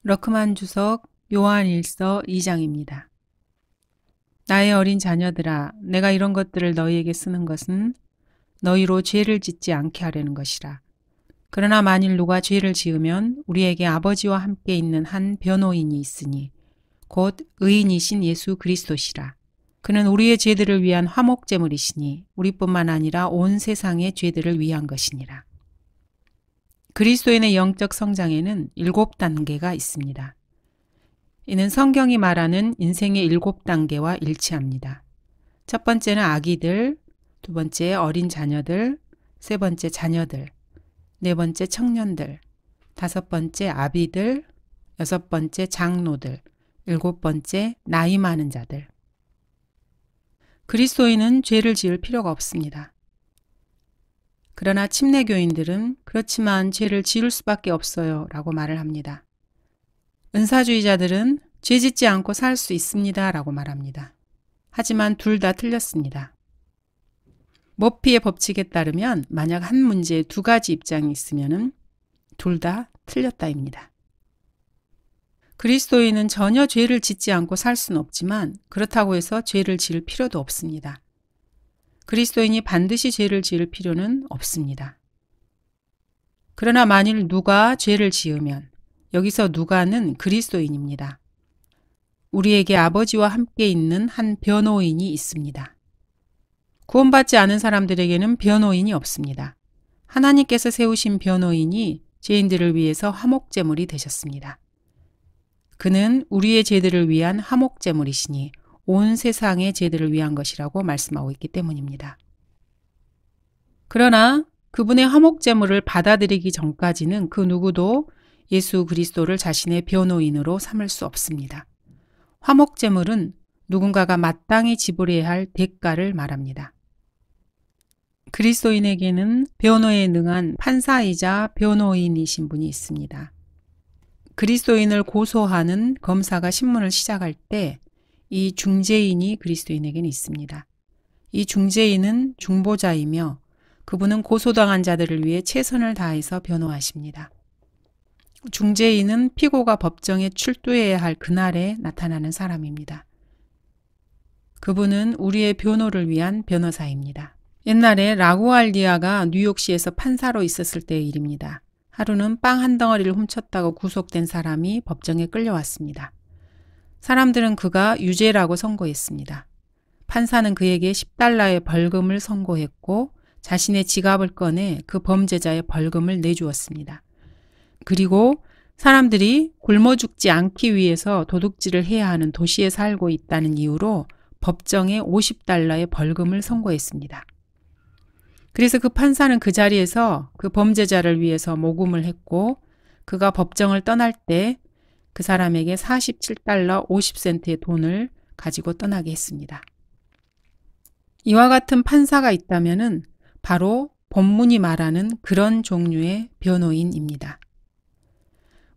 러크만 주석 요한일서 2장입니다. 나의 어린 자녀들아, 내가 이런 것들을 너희에게 쓰는 것은 너희로 죄를 짓지 않게 하려는 것이라. 그러나 만일 누가 죄를 지으면 우리에게 아버지와 함께 있는 한 변호인이 있으니 곧 의인이신 예수 그리스도시라. 그는 우리의 죄들을 위한 화목제물이시니 우리뿐만 아니라 온 세상의 죄들을 위한 것이니라. 그리스도인의 영적 성장에는 7단계가 있습니다. 이는 성경이 말하는 인생의 7단계와 일치합니다. 첫 번째는 아기들, 두 번째 어린 자녀들, 세 번째 자녀들, 네 번째 청년들, 다섯 번째 아비들, 여섯 번째 장로들, 일곱 번째 나이 많은 자들. 그리스도인은 죄를 지을 필요가 없습니다. 그러나 침례교인들은 그렇지만 죄를 지을 수밖에 없어요 라고 말을 합니다. 은사주의자들은 죄 짓지 않고 살 수 있습니다 라고 말합니다. 하지만 둘 다 틀렸습니다. 머피의 법칙에 따르면 만약 한 문제에 두 가지 입장이 있으면 둘 다 틀렸다입니다. 그리스도인은 전혀 죄를 짓지 않고 살 수는 없지만 그렇다고 해서 죄를 지을 필요도 없습니다. 그리스도인이 반드시 죄를 지을 필요는 없습니다. 그러나 만일 누가 죄를 지으면 여기서 누가는 그리스도인입니다. 우리에게 아버지와 함께 있는 한 변호인이 있습니다. 구원받지 않은 사람들에게는 변호인이 없습니다. 하나님께서 세우신 변호인이 죄인들을 위해서 화목제물이 되셨습니다. 그는 우리의 죄들을 위한 화목제물이시니 온 세상의 죄들을 위한 것이라고 말씀하고 있기 때문입니다. 그러나 그분의 화목제물을 받아들이기 전까지는 그 누구도 예수 그리스도를 자신의 변호인으로 삼을 수 없습니다. 화목제물은 누군가가 마땅히 지불해야 할 대가를 말합니다. 그리스도인에게는 변호에 능한 판사이자 변호인이신 분이 있습니다. 그리스도인을 고소하는 검사가 신문을 시작할 때 이 중재인이 그리스도인에게는 있습니다. 이 중재인은 중보자이며 그분은 고소당한 자들을 위해 최선을 다해서 변호하십니다. 중재인은 피고가 법정에 출두해야 할 그날에 나타나는 사람입니다. 그분은 우리의 변호를 위한 변호사입니다. 옛날에 라구알디아가 뉴욕시에서 판사로 있었을 때의 일입니다. 하루는 빵 한 덩어리를 훔쳤다고 구속된 사람이 법정에 끌려왔습니다. 사람들은 그가 유죄라고 선고했습니다. 판사는 그에게 $10의 벌금을 선고했고 자신의 지갑을 꺼내 그 범죄자의 벌금을 내주었습니다. 그리고 사람들이 굶어 죽지 않기 위해서 도둑질을 해야 하는 도시에 살고 있다는 이유로 법정에 $50의 벌금을 선고했습니다. 그래서 그 판사는 그 자리에서 그 범죄자를 위해서 모금을 했고 그가 법정을 떠날 때 그 사람에게 $47 50센트의 돈을 가지고 떠나게 했습니다. 이와 같은 판사가 있다면은 바로 본문이 말하는 그런 종류의 변호인입니다.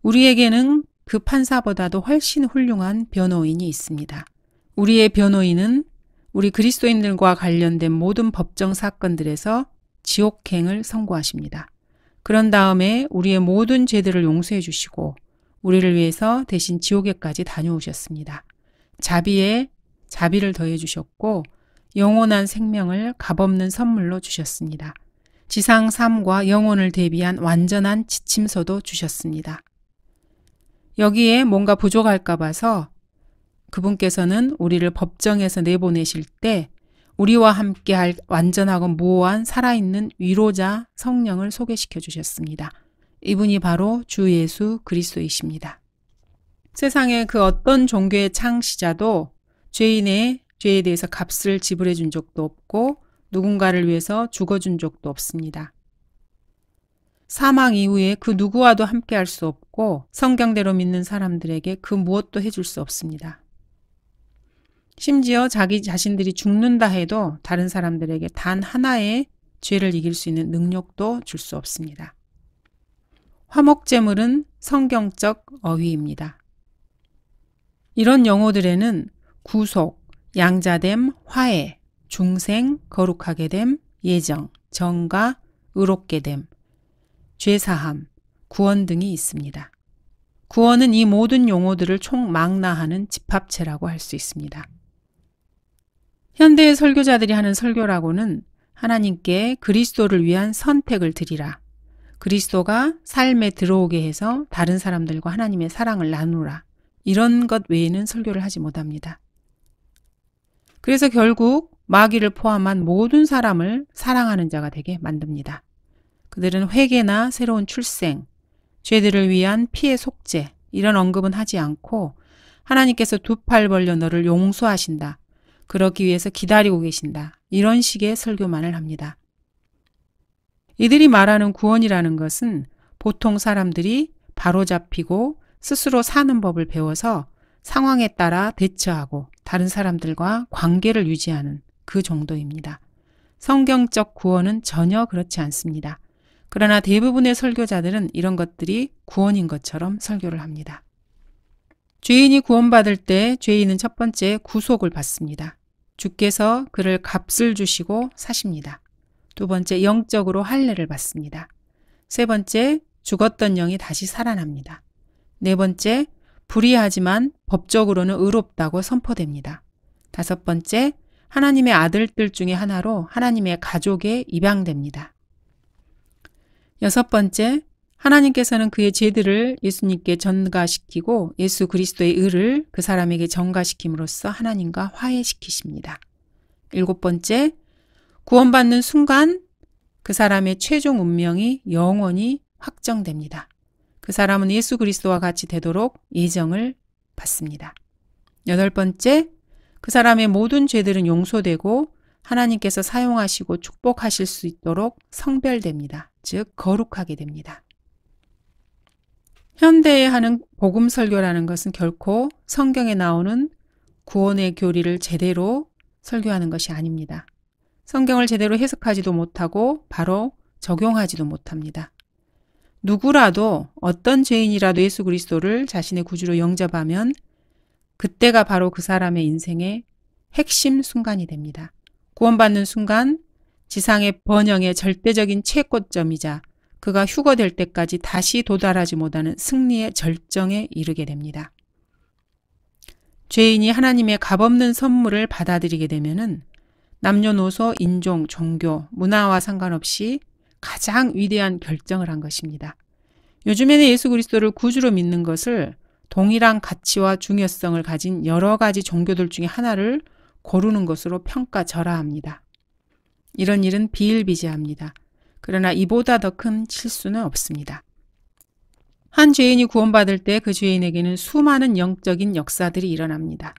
우리에게는 그 판사보다도 훨씬 훌륭한 변호인이 있습니다. 우리의 변호인은 우리 그리스도인들과 관련된 모든 법정 사건들에서 지옥행을 선고하십니다. 그런 다음에 우리의 모든 죄들을 용서해 주시고 우리를 위해서 대신 지옥에까지 다녀오셨습니다. 자비에 자비를 더해 주셨고 영원한 생명을 값없는 선물로 주셨습니다. 지상 삶과 영혼을 대비한 완전한 지침서도 주셨습니다. 여기에 뭔가 부족할까 봐서 그분께서는 우리를 법정에서 내보내실 때 우리와 함께 할 완전하고 무오한 살아있는 위로자 성령을 소개시켜 주셨습니다. 이분이 바로 주 예수 그리스도이십니다. 세상의 그 어떤 종교의 창시자도 죄인의 죄에 대해서 값을 지불해 준 적도 없고 누군가를 위해서 죽어준 적도 없습니다. 사망 이후에 그 누구와도 함께 할 수 없고 성경대로 믿는 사람들에게 그 무엇도 해줄 수 없습니다. 심지어 자기 자신들이 죽는다 해도 다른 사람들에게 단 하나의 죄를 이길 수 있는 능력도 줄 수 없습니다. 화목제물은 성경적 어휘입니다. 이런 용어들에는 구속, 양자됨, 화해, 중생, 거룩하게 됨, 예정, 정가, 의롭게 됨, 죄사함, 구원 등이 있습니다. 구원은 이 모든 용어들을 총망라하는 집합체라고 할 수 있습니다. 현대의 설교자들이 하는 설교라고는 하나님께 그리스도를 위한 선택을 드리라. 그리스도가 삶에 들어오게 해서 다른 사람들과 하나님의 사랑을 나누라. 이런 것 외에는 설교를 하지 못합니다. 그래서 결국 마귀를 포함한 모든 사람을 사랑하는 자가 되게 만듭니다. 그들은 회개나 새로운 출생, 죄들을 위한 피해 속죄 이런 언급은 하지 않고 하나님께서 두 팔 벌려 너를 용서하신다. 그러기 위해서 기다리고 계신다. 이런 식의 설교만을 합니다. 이들이 말하는 구원이라는 것은 보통 사람들이 바로잡히고 스스로 사는 법을 배워서 상황에 따라 대처하고 다른 사람들과 관계를 유지하는 그 정도입니다. 성경적 구원은 전혀 그렇지 않습니다. 그러나 대부분의 설교자들은 이런 것들이 구원인 것처럼 설교를 합니다. 죄인이 구원받을 때 죄인은 첫 번째 구속을 받습니다. 주께서 그를 값을 주시고 사십니다. 두 번째 영적으로 할례를 받습니다. 세 번째 죽었던 영이 다시 살아납니다. 네 번째 불의하지만 법적으로는 의롭다고 선포됩니다. 다섯 번째 하나님의 아들들 중에 하나로 하나님의 가족에 입양됩니다. 여섯 번째 하나님께서는 그의 죄들을 예수님께 전가시키고 예수 그리스도의 의를 그 사람에게 전가시킴으로써 하나님과 화해시키십니다. 일곱 번째 구원받는 순간 그 사람의 최종 운명이 영원히 확정됩니다. 그 사람은 예수 그리스도와 같이 되도록 예정을 받습니다. 여덟 번째, 그 사람의 모든 죄들은 용서되고 하나님께서 사용하시고 축복하실 수 있도록 성별됩니다. 즉 거룩하게 됩니다. 현대에 하는 복음 설교라는 것은 결코 성경에 나오는 구원의 교리를 제대로 설교하는 것이 아닙니다. 성경을 제대로 해석하지도 못하고 바로 적용하지도 못합니다. 누구라도 어떤 죄인이라도 예수 그리스도를 자신의 구주로 영접하면 그때가 바로 그 사람의 인생의 핵심 순간이 됩니다. 구원받는 순간 지상의 번영의 절대적인 최고점이자 그가 휴거될 때까지 다시 도달하지 못하는 승리의 절정에 이르게 됩니다. 죄인이 하나님의 값없는 선물을 받아들이게 되면은 남녀노소, 인종, 종교, 문화와 상관없이 가장 위대한 결정을 한 것입니다. 요즘에는 예수 그리스도를 구주로 믿는 것을 동일한 가치와 중요성을 가진 여러 가지 종교들 중에 하나를 고르는 것으로 평가절하합니다. 이런 일은 비일비재합니다. 그러나 이보다 더 큰 실수는 없습니다. 한 죄인이 구원받을 때 그 죄인에게는 수많은 영적인 역사들이 일어납니다.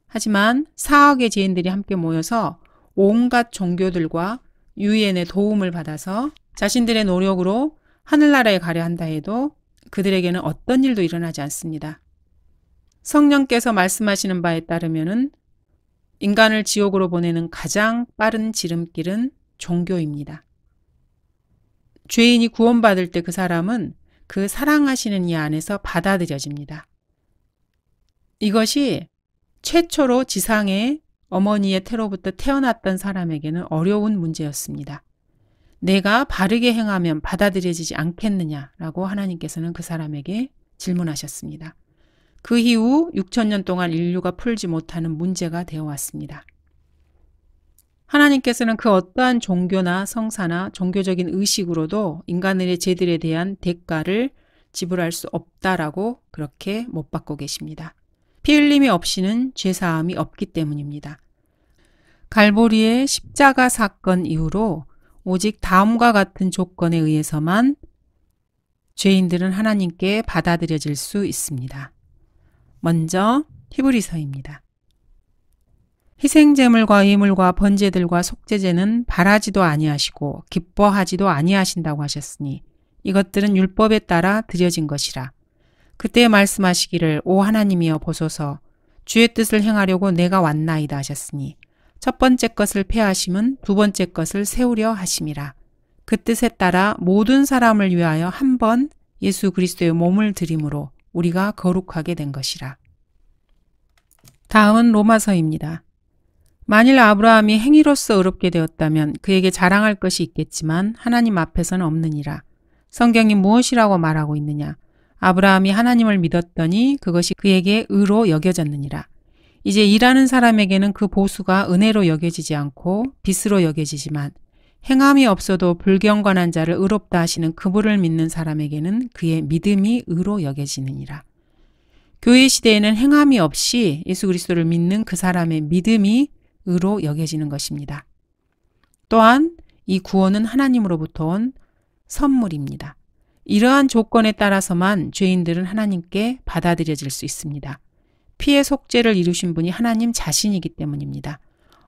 하지만 4억의 죄인들이 함께 모여서 온갖 종교들과 유엔의 도움을 받아서 자신들의 노력으로 하늘나라에 가려 한다 해도 그들에게는 어떤 일도 일어나지 않습니다. 성령께서 말씀하시는 바에 따르면은 인간을 지옥으로 보내는 가장 빠른 지름길은 종교입니다. 죄인이 구원받을 때 그 사람은 그 사랑하시는 이 안에서 받아들여집니다. 이것이 최초로 지상에 어머니의 태로부터 태어났던 사람에게는 어려운 문제였습니다. 내가 바르게 행하면 받아들여지지 않겠느냐라고 하나님께서는 그 사람에게 질문하셨습니다. 그 이후 6,000년 동안 인류가 풀지 못하는 문제가 되어 왔습니다. 하나님께서는 그 어떠한 종교나 성사나 종교적인 의식으로도 인간의 죄들에 대한 대가를 지불할 수 없다라고 그렇게 못 받고 계십니다. 피 흘림이 없이는 죄사함이 없기 때문입니다. 갈보리의 십자가 사건 이후로 오직 다음과 같은 조건에 의해서만 죄인들은 하나님께 받아들여질 수 있습니다. 먼저 히브리서입니다. 희생제물과 예물과 번제들과 속죄제는 바라지도 아니하시고 기뻐하지도 아니하신다고 하셨으니 이것들은 율법에 따라 드려진 것이라. 그때 말씀하시기를 오 하나님이여 보소서 주의 뜻을 행하려고 내가 왔나이다 하셨으니 첫 번째 것을 폐하심은 두 번째 것을 세우려 하심이라. 그 뜻에 따라 모든 사람을 위하여 한 번 예수 그리스도의 몸을 드림으로 우리가 거룩하게 된 것이라. 다음은 로마서입니다. 만일 아브라함이 행위로서 의롭게 되었다면 그에게 자랑할 것이 있겠지만 하나님 앞에서는 없느니라. 성경이 무엇이라고 말하고 있느냐? 아브라함이 하나님을 믿었더니 그것이 그에게 의로 여겨졌느니라. 이제 일하는 사람에게는 그 보수가 은혜로 여겨지지 않고 빚으로 여겨지지만 행함이 없어도 불경건한 자를 의롭다 하시는 그분을 믿는 사람에게는 그의 믿음이 의로 여겨지느니라. 교회 시대에는 행함이 없이 예수 그리스도를 믿는 그 사람의 믿음이 의로 여겨지는 것입니다. 또한 이 구원은 하나님으로부터 온 선물입니다. 이러한 조건에 따라서만 죄인들은 하나님께 받아들여질 수 있습니다. 피의 속죄를 이루신 분이 하나님 자신이기 때문입니다.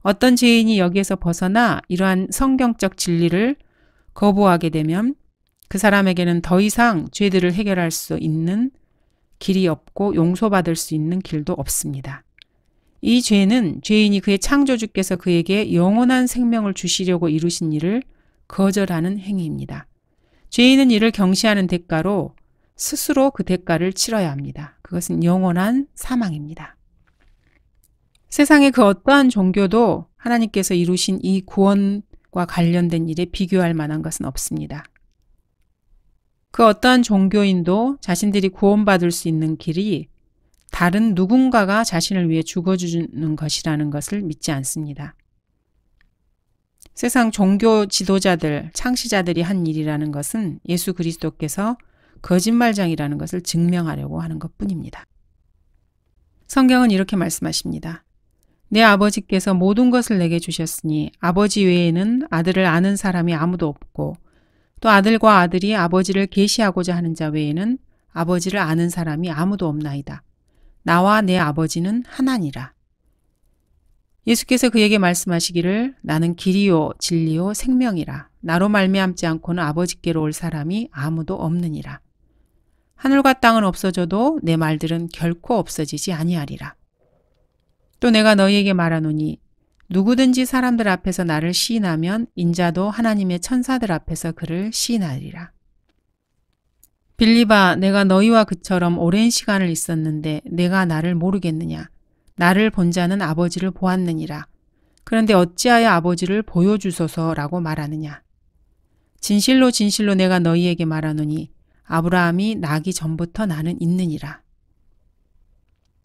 어떤 죄인이 여기에서 벗어나 이러한 성경적 진리를 거부하게 되면 그 사람에게는 더 이상 죄들을 해결할 수 있는 길이 없고 용서받을 수 있는 길도 없습니다. 이 죄는 죄인이 그의 창조주께서 그에게 영원한 생명을 주시려고 이루신 일을 거절하는 행위입니다. 죄인은 이를 경시하는 대가로 스스로 그 대가를 치러야 합니다. 그것은 영원한 사망입니다. 세상의 그 어떠한 종교도 하나님께서 이루신 이 구원과 관련된 일에 비교할 만한 것은 없습니다. 그 어떠한 종교인도 자신들이 구원받을 수 있는 길이 다른 누군가가 자신을 위해 죽어주는 것이라는 것을 믿지 않습니다. 세상 종교 지도자들, 창시자들이 한 일이라는 것은 예수 그리스도께서 거짓말장이라는 것을 증명하려고 하는 것뿐입니다. 성경은 이렇게 말씀하십니다. 내 아버지께서 모든 것을 내게 주셨으니 아버지 외에는 아들을 아는 사람이 아무도 없고 또 아들과 아들이 아버지를 계시하고자 하는 자 외에는 아버지를 아는 사람이 아무도 없나이다. 나와 내 아버지는 하나니라. 예수께서 그에게 말씀하시기를 나는 길이요 진리요 생명이라. 나로 말미암지 않고는 아버지께로 올 사람이 아무도 없느니라. 하늘과 땅은 없어져도 내 말들은 결코 없어지지 아니하리라. 또 내가 너희에게 말하노니 누구든지 사람들 앞에서 나를 시인하면 인자도 하나님의 천사들 앞에서 그를 시인하리라. 빌립아, 내가 너희와 그처럼 오랜 시간을 있었는데 내가 나를 모르겠느냐? 나를 본 자는 아버지를 보았느니라. 그런데 어찌하여 아버지를 보여주소서라고 말하느냐? 진실로 진실로 내가 너희에게 말하노니 아브라함이 나기 전부터 나는 있느니라.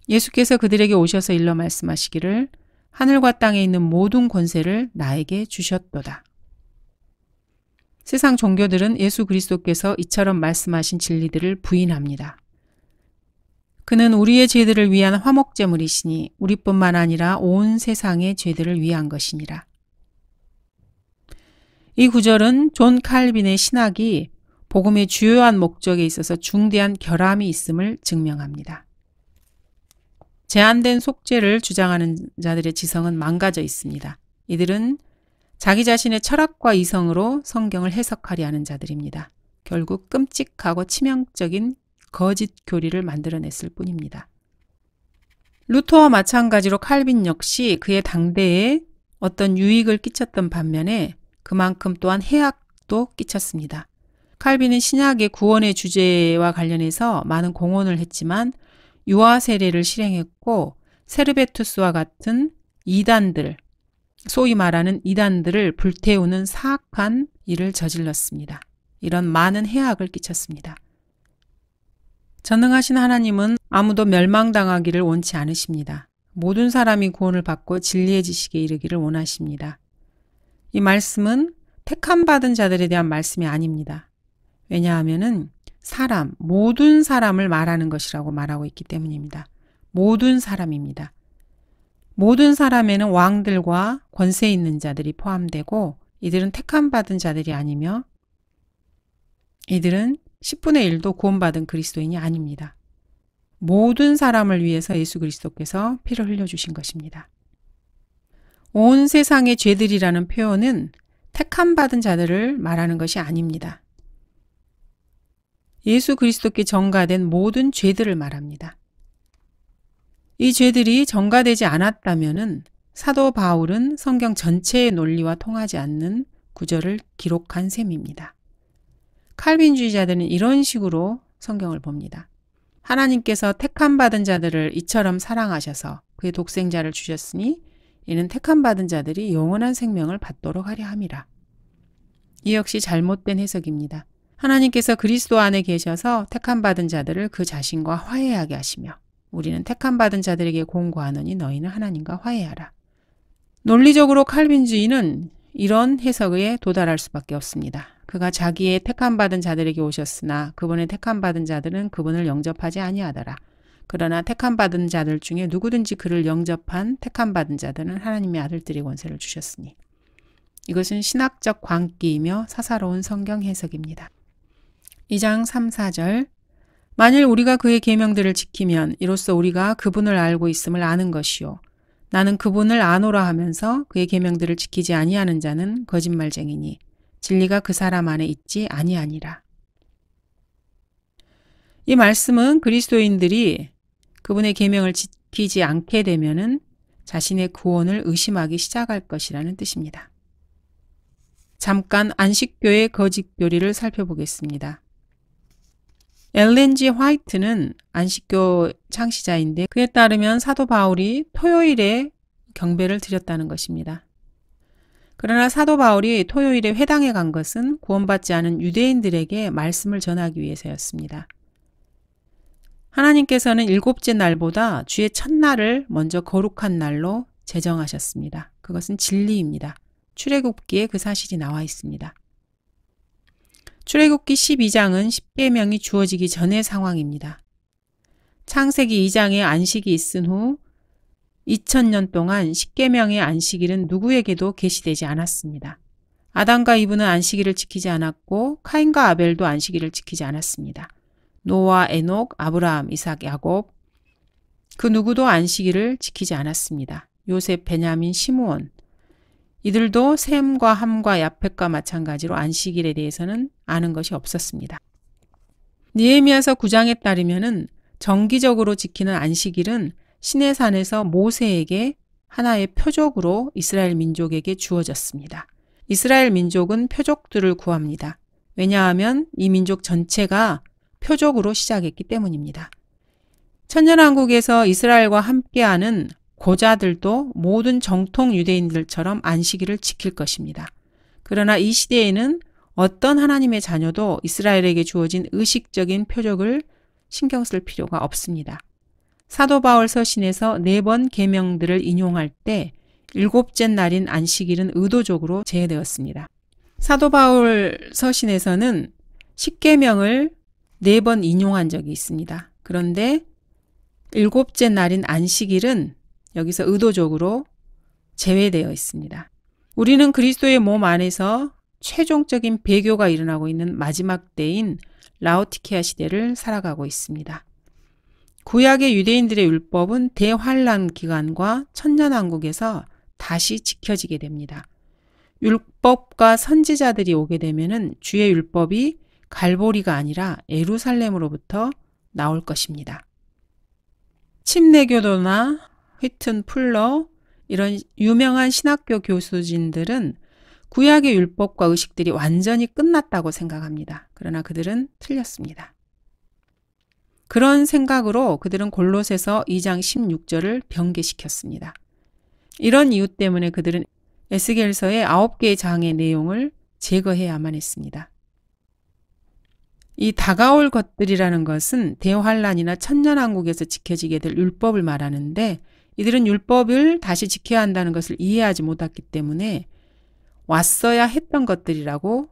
예수께서 그들에게 오셔서 일러 말씀하시기를 하늘과 땅에 있는 모든 권세를 나에게 주셨도다. 세상 종교들은 예수 그리스도께서 이처럼 말씀하신 진리들을 부인합니다. 그는 우리의 죄들을 위한 화목제물이시니 우리뿐만 아니라 온 세상의 죄들을 위한 것이니라. 이 구절은 존 칼빈의 신학이 복음의 주요한 목적에 있어서 중대한 결함이 있음을 증명합니다. 제한된 속죄를 주장하는 자들의 지성은 망가져 있습니다. 이들은 자기 자신의 철학과 이성으로 성경을 해석하려 하는 자들입니다. 결국 끔찍하고 치명적인 거짓 교리를 만들어냈을 뿐입니다. 루터와 마찬가지로 칼빈 역시 그의 당대에 어떤 유익을 끼쳤던 반면에 그만큼 또한 해악도 끼쳤습니다. 칼빈은 신약의 구원의 주제와 관련해서 많은 공헌을 했지만 유아 세례를 실행했고 세르베투스와 같은 이단들, 소위 말하는 이단들을 불태우는 사악한 일을 저질렀습니다. 이런 많은 해악을 끼쳤습니다. 전능하신 하나님은 아무도 멸망당하기를 원치 않으십니다. 모든 사람이 구원을 받고 진리의 지식에 이르기를 원하십니다. 이 말씀은 택함받은 자들에 대한 말씀이 아닙니다. 왜냐하면은 모든 사람을 말하는 것이라고 말하고 있기 때문입니다. 모든 사람입니다. 모든 사람에는 왕들과 권세 있는 자들이 포함되고 이들은 택함받은 자들이 아니며 이들은 10분의 1도 구원받은 그리스도인이 아닙니다. 모든 사람을 위해서 예수 그리스도께서 피를 흘려주신 것입니다. 온 세상의 죄들이라는 표현은 택함받은 자들을 말하는 것이 아닙니다. 예수 그리스도께 전가된 모든 죄들을 말합니다. 이 죄들이 전가되지 않았다면은 사도 바울은 성경 전체의 논리와 통하지 않는 구절을 기록한 셈입니다. 칼빈주의자들은 이런 식으로 성경을 봅니다. 하나님께서 택함받은 자들을 이처럼 사랑하셔서 그의 독생자를 주셨으니 이는 택함받은 자들이 영원한 생명을 받도록 하려 함이라. 이 역시 잘못된 해석입니다. 하나님께서 그리스도 안에 계셔서 택함받은 자들을 그 자신과 화해하게 하시며 우리는 택함받은 자들에게 공고하노니 너희는 하나님과 화해하라. 논리적으로 칼빈주의는 이런 해석에 도달할 수밖에 없습니다. 그가 자기의 택함받은 자들에게 오셨으나 그분의 택함받은 자들은 그분을 영접하지 아니하더라. 그러나 택함받은 자들 중에 누구든지 그를 영접한 택함받은 자들은 하나님의 아들들의 권세를 주셨으니. 이것은 신학적 광기이며 사사로운 성경 해석입니다. 2장 3, 4절 만일 우리가 그의 계명들을 지키면 이로써 우리가 그분을 알고 있음을 아는 것이요. 나는 그분을 아노라 하면서 그의 계명들을 지키지 아니하는 자는 거짓말쟁이니 진리가 그 사람 안에 있지 아니하니라. 이 말씀은 그리스도인들이 그분의 계명을 지키지 않게 되면은 자신의 구원을 의심하기 시작할 것이라는 뜻입니다. 잠깐 안식교의 거짓 교리를 살펴보겠습니다. 엘렌 G. 화이트는 안식교 창시자인데 그에 따르면 사도 바울이 토요일에 경배를 드렸다는 것입니다. 그러나 사도 바울이 토요일에 회당에 간 것은 구원받지 않은 유대인들에게 말씀을 전하기 위해서였습니다. 하나님께서는 일곱째 날보다 주의 첫날을 먼저 거룩한 날로 제정하셨습니다. 그것은 진리입니다. 출애굽기에 그 사실이 나와 있습니다. 출애굽기 12장은 십계명이 주어지기 전의 상황입니다. 창세기 2장에 안식이 있은 후 2000년 동안 십계명의 안식일은 누구에게도 계시되지 않았습니다. 아담과 이브는 안식일을 지키지 않았고 카인과 아벨도 안식일을 지키지 않았습니다. 노아, 에녹, 아브라함, 이삭, 야곱 그 누구도 안식일을 지키지 않았습니다. 요셉, 베냐민, 시므온 이들도 셈과 함과 야펫과 마찬가지로 안식일에 대해서는 아는 것이 없었습니다. 느헤미야서 9장에 따르면은 정기적으로 지키는 안식일은 시내산에서 모세에게 하나의 표적으로 이스라엘 민족에게 주어졌습니다. 이스라엘 민족은 표적들을 구합니다. 왜냐하면 이 민족 전체가 표적으로 시작했기 때문입니다. 천년왕국에서 이스라엘과 함께하는 고자들도 모든 정통 유대인들처럼 안식일을 지킬 것입니다. 그러나 이 시대에는 어떤 하나님의 자녀도 이스라엘에게 주어진 의식적인 표적을 신경 쓸 필요가 없습니다. 사도 바울 서신에서 4번 계명들을 인용할 때 7째 날인 안식일은 의도적으로 제외되었습니다. 사도 바울 서신에서는 10계명을 4번 인용한 적이 있습니다. 그런데 7째 날인 안식일은 여기서 의도적으로 제외되어 있습니다. 우리는 그리스도의 몸 안에서 최종적인 배교가 일어나고 있는 마지막 때인 라오디케아 시대를 살아가고 있습니다. 구약의 유대인들의 율법은 대환란 기간과 천년왕국에서 다시 지켜지게 됩니다. 율법과 선지자들이 오게 되면은 주의 율법이 갈보리가 아니라 예루살렘으로부터 나올 것입니다. 침례교도나 휘튼 풀러 이런 유명한 신학교 교수진들은 구약의 율법과 의식들이 완전히 끝났다고 생각합니다. 그러나 그들은 틀렸습니다. 그런 생각으로 그들은 골로새서 2장 16절을 변개시켰습니다. 이런 이유 때문에 그들은 에스겔서의 9개의 장의 내용을 제거해야만 했습니다. 이 다가올 것들이라는 것은 대환란이나 천년왕국에서 지켜지게 될 율법을 말하는데 이들은 율법을 다시 지켜야 한다는 것을 이해하지 못했기 때문에 왔어야 했던 것들이라고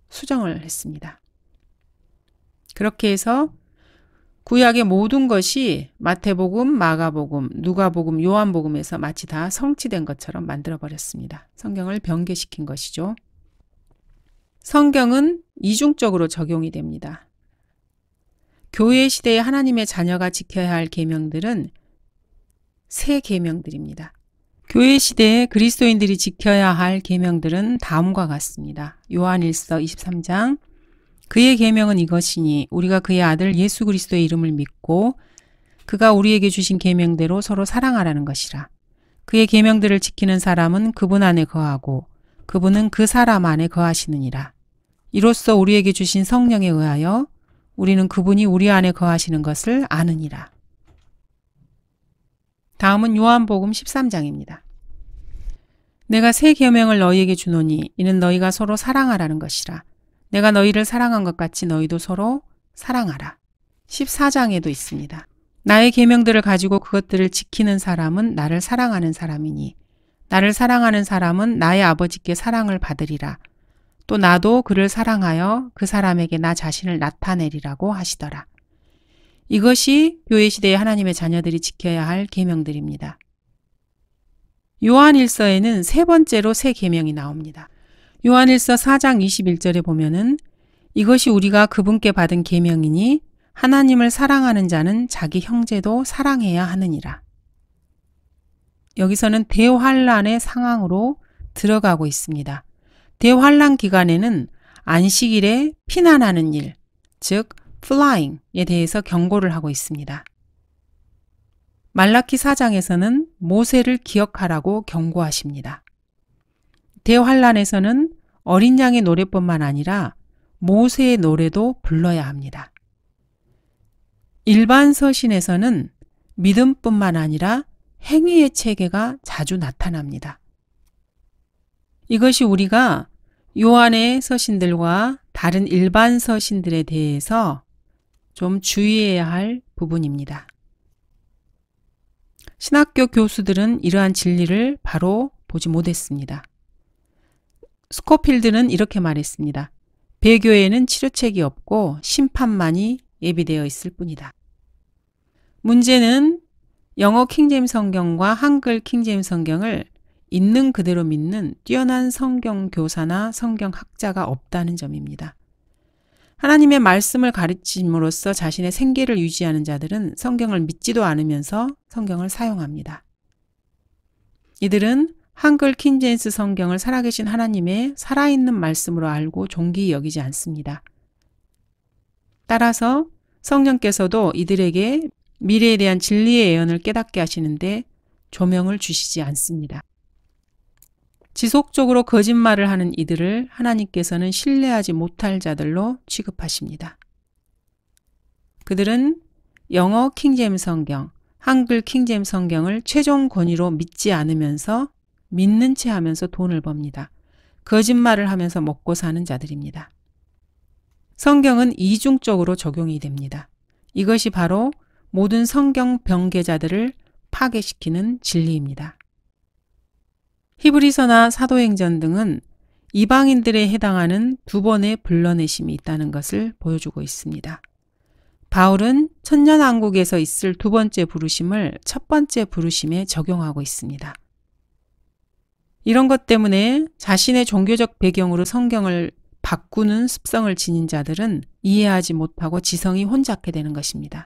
수정을 했습니다. 그렇게 해서 구약의 모든 것이 마태복음, 마가복음, 누가복음, 요한복음에서 마치 다 성취된 것처럼 만들어버렸습니다. 성경을 변개시킨 것이죠. 성경은 이중적으로 적용이 됩니다. 교회 시대에 하나님의 자녀가 지켜야 할 계명들은 새 계명들입니다. 교회 시대에 그리스도인들이 지켜야 할 계명들은 다음과 같습니다. 요한일서 23장 그의 계명은 이것이니 우리가 그의 아들 예수 그리스도의 이름을 믿고 그가 우리에게 주신 계명대로 서로 사랑하라는 것이라. 그의 계명들을 지키는 사람은 그분 안에 거하고 그분은 그 사람 안에 거하시느니라. 이로써 우리에게 주신 성령에 의하여 우리는 그분이 우리 안에 거하시는 것을 아느니라. 다음은 요한복음 13장입니다. 내가 새 계명을 너희에게 주노니 이는 너희가 서로 사랑하라는 것이라. 내가 너희를 사랑한 것 같이 너희도 서로 사랑하라. 14장에도 있습니다. 나의 계명들을 가지고 그것들을 지키는 사람은 나를 사랑하는 사람이니 나를 사랑하는 사람은 나의 아버지께 사랑을 받으리라. 또 나도 그를 사랑하여 그 사람에게 나 자신을 나타내리라고 하시더라. 이것이 교회 시대의 하나님의 자녀들이 지켜야 할 계명들입니다. 요한일서에는 세 번째로 새 계명이 나옵니다. 요한일서 4장 21절에 보면은 이것이 우리가 그분께 받은 계명이니 하나님을 사랑하는 자는 자기 형제도 사랑해야 하느니라. 여기서는 대환란의 상황으로 들어가고 있습니다. 대환란 기간에는 안식일에 피난하는 일, 즉 flying에 대해서 경고를 하고 있습니다. 말라키 4장에서는 모세를 기억하라고 경고하십니다. 대환란에서는 어린 양의 노래뿐만 아니라 모세의 노래도 불러야 합니다. 일반 서신에서는 믿음뿐만 아니라 행위의 체계가 자주 나타납니다. 이것이 우리가 요한의 서신들과 다른 일반 서신들에 대해서 좀 주의해야 할 부분입니다. 신학교 교수들은 이러한 진리를 바로 보지 못했습니다. 스코필드는 이렇게 말했습니다. 배교에는 치료책이 없고 심판만이 예비되어 있을 뿐이다. 문제는 영어 킹제임스 성경과 한글 킹제임스 성경을 있는 그대로 믿는 뛰어난 성경 교사나 성경학자가 없다는 점입니다. 하나님의 말씀을 가르침으로써 자신의 생계를 유지하는 자들은 성경을 믿지도 않으면서 성경을 사용합니다. 이들은 한글 킹제임스 성경을 살아계신 하나님의 살아있는 말씀으로 알고 존귀히 여기지 않습니다. 따라서 성령께서도 이들에게 미래에 대한 진리의 예언을 깨닫게 하시는데 조명을 주시지 않습니다. 지속적으로 거짓말을 하는 이들을 하나님께서는 신뢰하지 못할 자들로 취급하십니다. 그들은 영어 킹제임스 성경, 한글 킹제임스 성경을 최종 권위로 믿지 않으면서 믿는 채 하면서 돈을 법니다. 거짓말을 하면서 먹고 사는 자들입니다. 성경은 이중적으로 적용이 됩니다. 이것이 바로 모든 성경 변개자들을 파괴시키는 진리입니다. 히브리서나 사도행전 등은 이방인들에 해당하는 두 번의 불러내심이 있다는 것을 보여주고 있습니다. 바울은 천년왕국에서 있을 두 번째 부르심을 첫 번째 부르심에 적용하고 있습니다. 이런 것 때문에 자신의 종교적 배경으로 성경을 바꾸는 습성을 지닌 자들은 이해하지 못하고 지성이 혼잡게 되는 것입니다.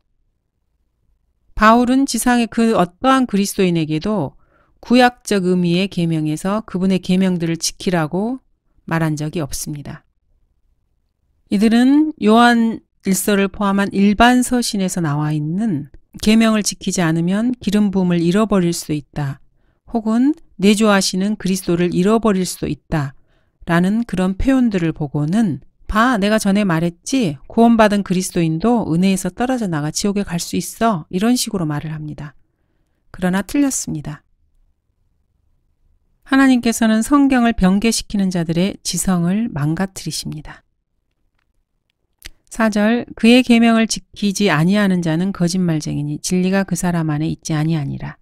바울은 지상의 그 어떠한 그리스도인에게도 구약적 의미의 계명에서 그분의 계명들을 지키라고 말한 적이 없습니다. 이들은 요한 일서를 포함한 일반 서신에서 나와 있는 계명을 지키지 않으면 기름 부음을 잃어버릴 수 있다. 혹은 내주하시는 그리스도를 잃어버릴 수도 있다. 라는 그런 표현들을 보고는 봐, 내가 전에 말했지? 구원받은 그리스도인도 은혜에서 떨어져 나가 지옥에 갈 수 있어. 이런 식으로 말을 합니다. 그러나 틀렸습니다. 하나님께서는 성경을 변개시키는 자들의 지성을 망가뜨리십니다. 4절 그의 계명을 지키지 아니하는 자는 거짓말쟁이니 진리가 그 사람 안에 있지 아니하니라.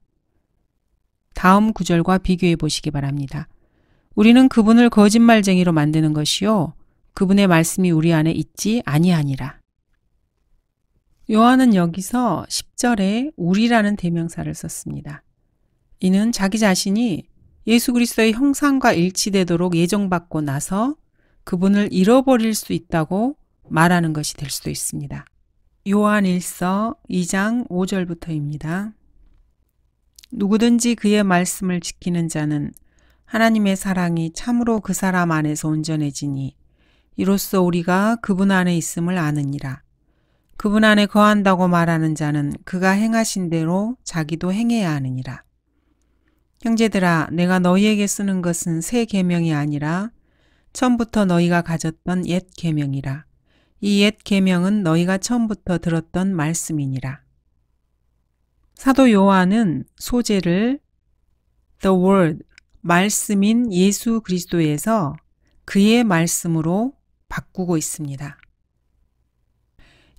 다음 구절과 비교해 보시기 바랍니다. 우리는 그분을 거짓말쟁이로 만드는 것이요 그분의 말씀이 우리 안에 있지 아니하니라. 요한은 여기서 10절에 우리라는 대명사를 썼습니다. 이는 자기 자신이 예수 그리스도의 형상과 일치되도록 예정받고 나서 그분을 잃어버릴 수 있다고 말하는 것이 될 수도 있습니다. 요한 1서 2장 5절부터입니다. 누구든지 그의 말씀을 지키는 자는 하나님의 사랑이 참으로 그 사람 안에서 온전해지니 이로써 우리가 그분 안에 있음을 아느니라. 그분 안에 거한다고 말하는 자는 그가 행하신 대로 자기도 행해야 하느니라. 형제들아, 내가 너희에게 쓰는 것은 새 계명이 아니라 처음부터 너희가 가졌던 옛 계명이라. 이 옛 계명은 너희가 처음부터 들었던 말씀이니라. 사도 요한은 소재를 The Word, 말씀인 예수 그리스도에서 그의 말씀으로 바꾸고 있습니다.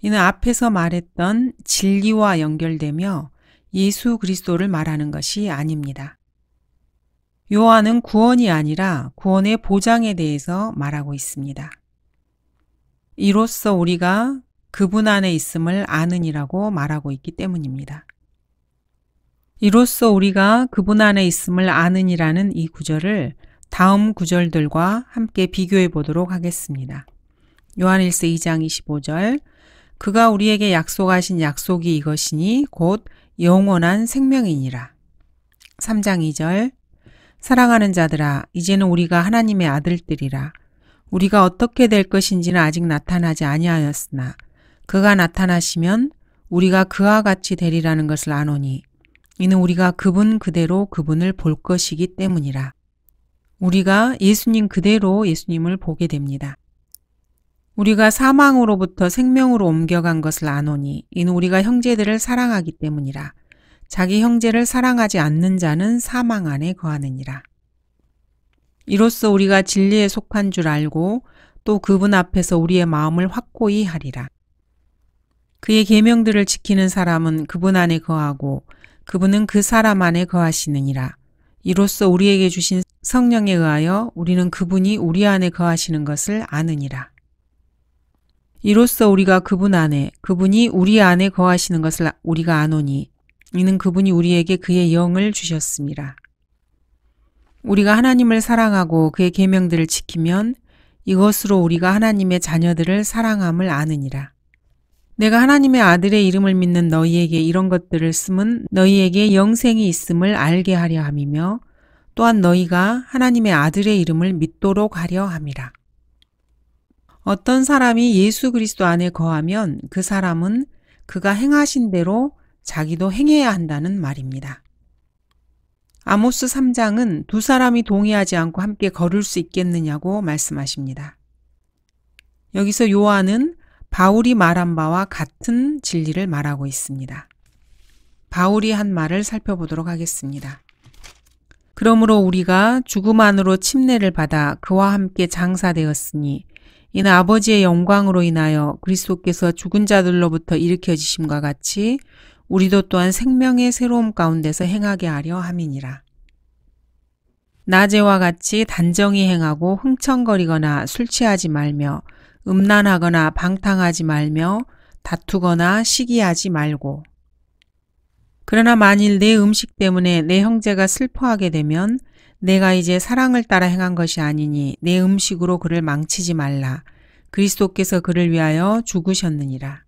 이는 앞에서 말했던 진리와 연결되며 예수 그리스도를 말하는 것이 아닙니다. 요한은 구원이 아니라 구원의 보장에 대해서 말하고 있습니다. 이로써 우리가 그분 안에 있음을 아느니라고 말하고 있기 때문입니다. 이로써 우리가 그분 안에 있음을 아느니라는 이 구절을 다음 구절들과 함께 비교해 보도록 하겠습니다. 요한일서 2장 25절 그가 우리에게 약속하신 약속이 이것이니 곧 영원한 생명이니라. 3장 2절 사랑하는 자들아 이제는 우리가 하나님의 아들들이라. 우리가 어떻게 될 것인지는 아직 나타나지 아니하였으나 그가 나타나시면 우리가 그와 같이 되리라는 것을 아노니 이는 우리가 그분 그대로 그분을 볼 것이기 때문이라. 우리가 예수님 그대로 예수님을 보게 됩니다. 우리가 사망으로부터 생명으로 옮겨간 것을 아노니 이는 우리가 형제들을 사랑하기 때문이라. 자기 형제를 사랑하지 않는 자는 사망 안에 거하느니라. 이로써 우리가 진리에 속한 줄 알고 또 그분 앞에서 우리의 마음을 확고히 하리라. 그의 계명들을 지키는 사람은 그분 안에 거하고 그분은 그 사람 안에 거하시느니라. 이로써 우리에게 주신 성령에 의하여 우리는 그분이 우리 안에 거하시는 것을 아느니라. 이로써 우리가 그분 안에 그분이 우리 안에 거하시는 것을 우리가 아노니 이는 그분이 우리에게 그의 영을 주셨습니다. 우리가 하나님을 사랑하고 그의 계명들을 지키면 이것으로 우리가 하나님의 자녀들을 사랑함을 아느니라. 내가 하나님의 아들의 이름을 믿는 너희에게 이런 것들을 쓰면 너희에게 영생이 있음을 알게 하려 함이며 또한 너희가 하나님의 아들의 이름을 믿도록 하려 함이라. 어떤 사람이 예수 그리스도 안에 거하면 그 사람은 그가 행하신 대로 자기도 행해야 한다는 말입니다. 아모스 3장은 두 사람이 동의하지 않고 함께 걸을 수 있겠느냐고 말씀하십니다. 여기서 요한은 바울이 말한 바와 같은 진리를 말하고 있습니다. 바울이 한 말을 살펴보도록 하겠습니다. 그러므로 우리가 죽음 안으로 침례를 받아 그와 함께 장사되었으니 이는 아버지의 영광으로 인하여 그리스도께서 죽은 자들로부터 일으켜지심과 같이 우리도 또한 생명의 새로움 가운데서 행하게 하려 함이니라. 낮에와 같이 단정히 행하고 흥청거리거나 술 취하지 말며 음란하거나 방탕하지 말며 다투거나 시기하지 말고. 그러나 만일 내 음식 때문에 내 형제가 슬퍼하게 되면 내가 이제 사랑을 따라 행한 것이 아니니 내 음식으로 그를 망치지 말라. 그리스도께서 그를 위하여 죽으셨느니라.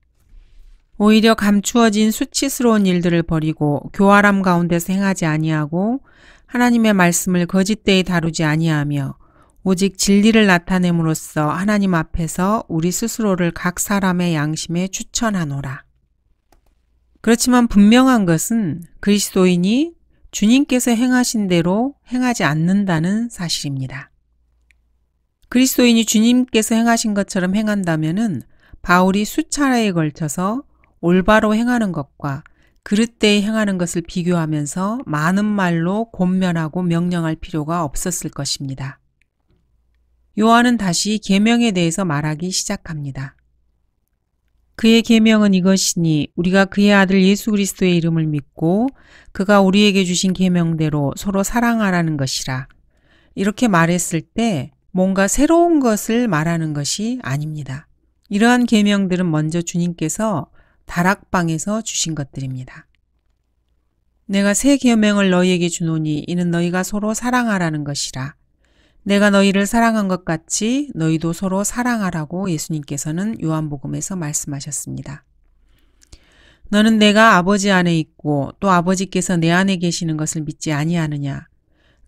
오히려 감추어진 수치스러운 일들을 버리고 교활함 가운데서 행하지 아니하고 하나님의 말씀을 거짓되이 다루지 아니하며 오직 진리를 나타냄으로써 하나님 앞에서 우리 스스로를 각 사람의 양심에 추천하노라. 그렇지만 분명한 것은 그리스도인이 주님께서 행하신 대로 행하지 않는다는 사실입니다. 그리스도인이 주님께서 행하신 것처럼 행한다면은 바울이 수차례에 걸쳐서 올바로 행하는 것과 그릇되이 행하는 것을 비교하면서 많은 말로 권면하고 명령할 필요가 없었을 것입니다. 요한은 다시 계명에 대해서 말하기 시작합니다. 그의 계명은 이것이니 우리가 그의 아들 예수 그리스도의 이름을 믿고 그가 우리에게 주신 계명대로 서로 사랑하라는 것이라. 이렇게 말했을 때 뭔가 새로운 것을 말하는 것이 아닙니다. 이러한 계명들은 먼저 주님께서 다락방에서 주신 것들입니다. 내가 새 계명을 너희에게 주노니 이는 너희가 서로 사랑하라는 것이라. 내가 너희를 사랑한 것 같이 너희도 서로 사랑하라고 예수님께서는 요한복음에서 말씀하셨습니다. 너는 내가 아버지 안에 있고 또 아버지께서 내 안에 계시는 것을 믿지 아니하느냐.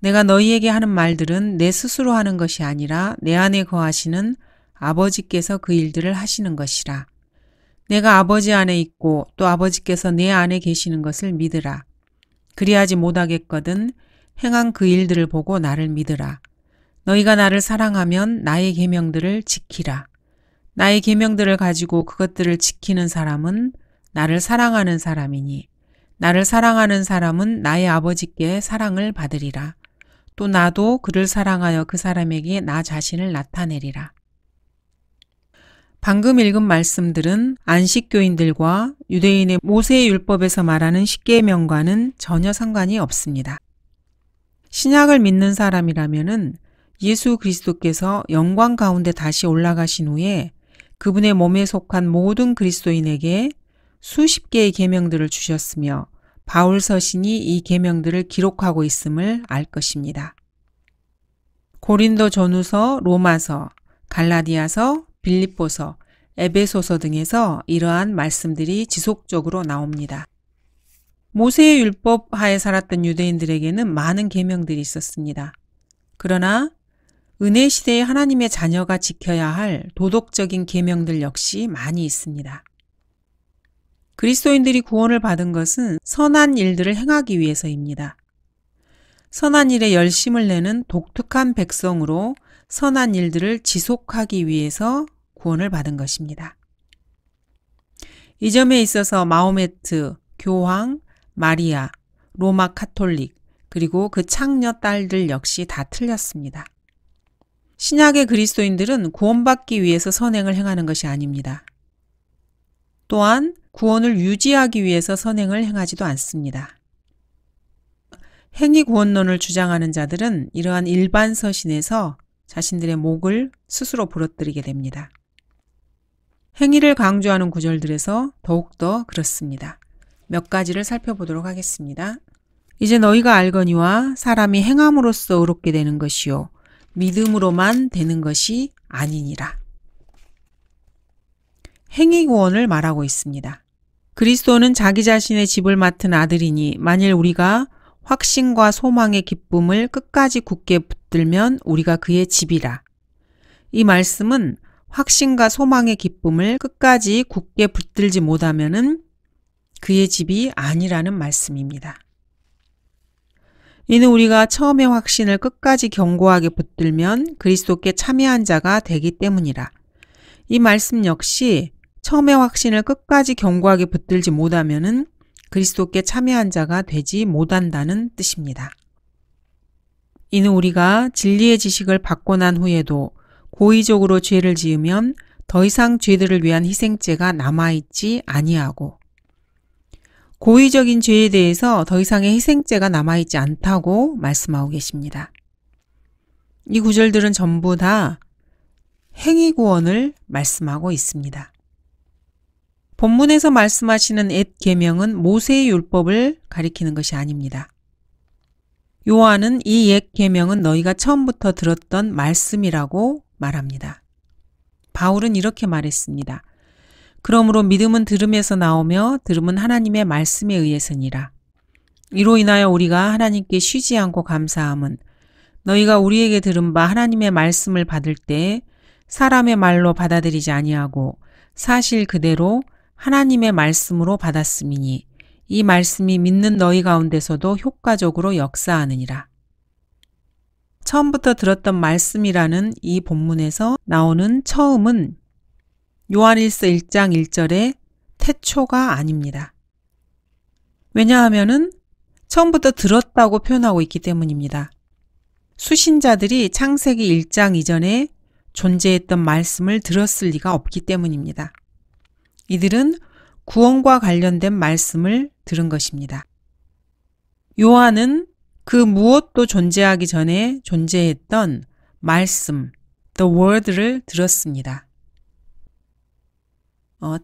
내가 너희에게 하는 말들은 내 스스로 하는 것이 아니라 내 안에 거하시는 아버지께서 그 일들을 하시는 것이라. 내가 아버지 안에 있고 또 아버지께서 내 안에 계시는 것을 믿으라. 그리하지 못하겠거든 행한 그 일들을 보고 나를 믿으라. 너희가 나를 사랑하면 나의 계명들을 지키라. 나의 계명들을 가지고 그것들을 지키는 사람은 나를 사랑하는 사람이니 나를 사랑하는 사람은 나의 아버지께 사랑을 받으리라. 또 나도 그를 사랑하여 그 사람에게 나 자신을 나타내리라. 방금 읽은 말씀들은 안식교인들과 유대인의 모세의 율법에서 말하는 십계명과는 전혀 상관이 없습니다. 신약을 믿는 사람이라면은 예수 그리스도께서 영광 가운데 다시 올라가신 후에 그분의 몸에 속한 모든 그리스도인에게 수십 개의 계명들을 주셨으며 바울 서신이 이 계명들을 기록하고 있음을 알 것입니다. 고린도 전후서, 로마서, 갈라디아서, 빌립보서, 에베소서 등에서 이러한 말씀들이 지속적으로 나옵니다. 모세의 율법 하에 살았던 유대인들에게는 많은 계명들이 있었습니다. 그러나 은혜 시대에 하나님의 자녀가 지켜야 할 도덕적인 계명들 역시 많이 있습니다. 그리스도인들이 구원을 받은 것은 선한 일들을 행하기 위해서입니다. 선한 일에 열심을 내는 독특한 백성으로 선한 일들을 지속하기 위해서 구원을 받은 것입니다. 이 점에 있어서 마호메트, 교황, 마리아, 로마 카톨릭, 그리고 그 창녀 딸들 역시 다 틀렸습니다. 신약의 그리스도인들은 구원받기 위해서 선행을 행하는 것이 아닙니다. 또한 구원을 유지하기 위해서 선행을 행하지도 않습니다. 행위구원론을 주장하는 자들은 이러한 일반 서신에서 자신들의 목을 스스로 부러뜨리게 됩니다. 행위를 강조하는 구절들에서 더욱더 그렇습니다. 몇 가지를 살펴보도록 하겠습니다. 이제 너희가 알거니와 사람이 행함으로써 의롭게 되는 것이요 믿음으로만 되는 것이 아니니라. 행위구원을 말하고 있습니다. 그리스도는 자기 자신의 집을 맡은 아들이니 만일 우리가 확신과 소망의 기쁨을 끝까지 굳게 붙들면 우리가 그의 집이라. 이 말씀은 확신과 소망의 기쁨을 끝까지 굳게 붙들지 못하면은 그의 집이 아니라는 말씀입니다. 이는 우리가 처음의 확신을 끝까지 견고하게 붙들면 그리스도께 참여한 자가 되기 때문이라. 이 말씀 역시 처음의 확신을 끝까지 견고하게 붙들지 못하면은 그리스도께 참여한 자가 되지 못한다는 뜻입니다. 이는 우리가 진리의 지식을 받고 난 후에도 고의적으로 죄를 지으면 더 이상 죄들을 위한 희생제가 남아있지 아니하고 고의적인 죄에 대해서 더 이상의 희생제가 남아있지 않다고 말씀하고 계십니다. 이 구절들은 전부 다 행위구원을 말씀하고 있습니다. 본문에서 말씀하시는 옛 계명은 모세의 율법을 가리키는 것이 아닙니다. 요한은 이 옛 계명은 너희가 처음부터 들었던 말씀이라고 말합니다. 바울은 이렇게 말했습니다. 그러므로 믿음은 들음에서 나오며 들음은 하나님의 말씀에 의해서니라. 이로 인하여 우리가 하나님께 쉬지 않고 감사함은 너희가 우리에게 들은 바 하나님의 말씀을 받을 때 사람의 말로 받아들이지 아니하고 사실 그대로 하나님의 말씀으로 받았음이니 이 말씀이 믿는 너희 가운데서도 효과적으로 역사하느니라. 처음부터 들었던 말씀이라는 이 본문에서 나오는 처음은 요한일서 1장 1절의 태초가 아닙니다. 왜냐하면은 처음부터 들었다고 표현하고 있기 때문입니다. 수신자들이 창세기 1장 이전에 존재했던 말씀을 들었을 리가 없기 때문입니다. 이들은 구원과 관련된 말씀을 들은 것입니다. 요한은 그 무엇도 존재하기 전에 존재했던 말씀, the word를 들었습니다.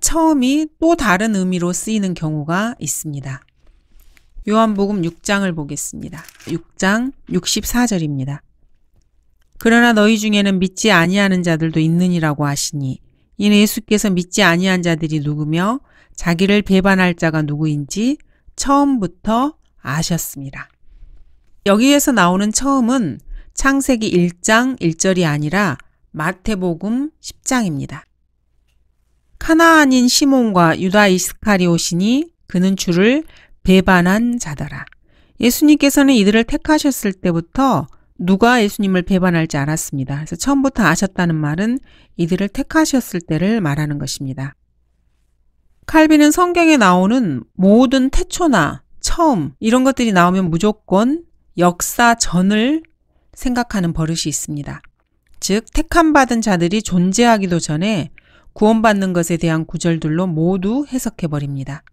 처음이 또 다른 의미로 쓰이는 경우가 있습니다. 요한복음 6장을 보겠습니다. 6장 64절입니다. 그러나 너희 중에는 믿지 아니하는 자들도 있느니라고 하시니 이는 예수께서 믿지 아니한 자들이 누구며 자기를 배반할 자가 누구인지 처음부터 아셨습니다. 여기에서 나오는 처음은 창세기 1장 1절이 아니라 마태복음 10장입니다. 카나안인 시몬과 유다 이스카리옷이니 그는 주를 배반한 자더라. 예수님께서는 이들을 택하셨을 때부터 누가 예수님을 배반할지 알았습니다. 그래서 처음부터 아셨다는 말은 이들을 택하셨을 때를 말하는 것입니다. 칼빈은 성경에 나오는 모든 태초나 처음 이런 것들이 나오면 무조건 역사 전을 생각하는 버릇이 있습니다. 즉 택함받은 자들이 존재하기도 전에 구원받는 것에 대한 구절들로 모두 해석해버립니다.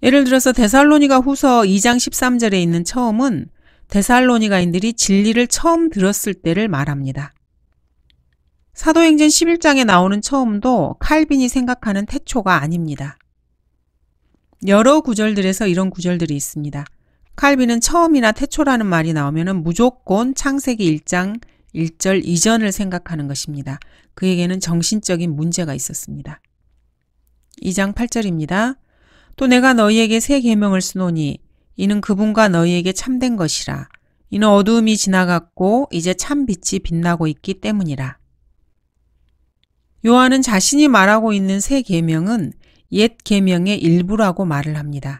예를 들어서 데살로니가 후서 2장 13절에 있는 처음은 데살로니가인들이 진리를 처음 들었을 때를 말합니다. 사도행전 11장에 나오는 처음도 칼빈이 생각하는 태초가 아닙니다. 여러 구절들에서 이런 구절들이 있습니다. 칼빈은 처음이나 태초라는 말이 나오면 무조건 창세기 1장 1절 이전을 생각하는 것입니다. 그에게는 정신적인 문제가 있었습니다. 2장 8절입니다. 또 내가 너희에게 새 계명을 쓰노니 이는 그분과 너희에게 참된 것이라. 이는 어두움이 지나갔고 이제 참 빛이 빛나고 있기 때문이라. 요한은 자신이 말하고 있는 새 계명은 옛 계명의 일부라고 말을 합니다.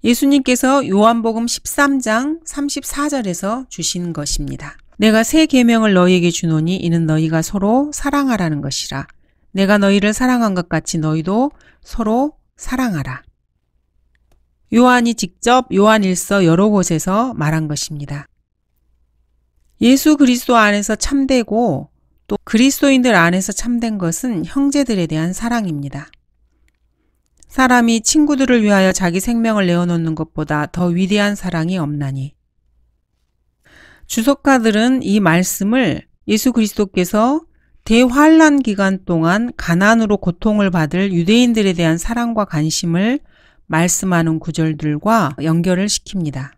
예수님께서 요한복음 13장 34절에서 주신 것입니다. 내가 새 계명을 너희에게 주노니 이는 너희가 서로 사랑하라는 것이라. 내가 너희를 사랑한 것 같이 너희도 서로 사랑하라. 요한이 직접 요한일서 여러 곳에서 말한 것입니다. 예수 그리스도 안에서 참되고 또 그리스도인들 안에서 참된 것은 형제들에 대한 사랑입니다. 사람이 친구들을 위하여 자기 생명을 내어놓는 것보다 더 위대한 사랑이 없나니. 주석가들은 이 말씀을 예수 그리스도께서 대환란 기간 동안 가난으로 고통을 받을 유대인들에 대한 사랑과 관심을 말씀하는 구절들과 연결을 시킵니다.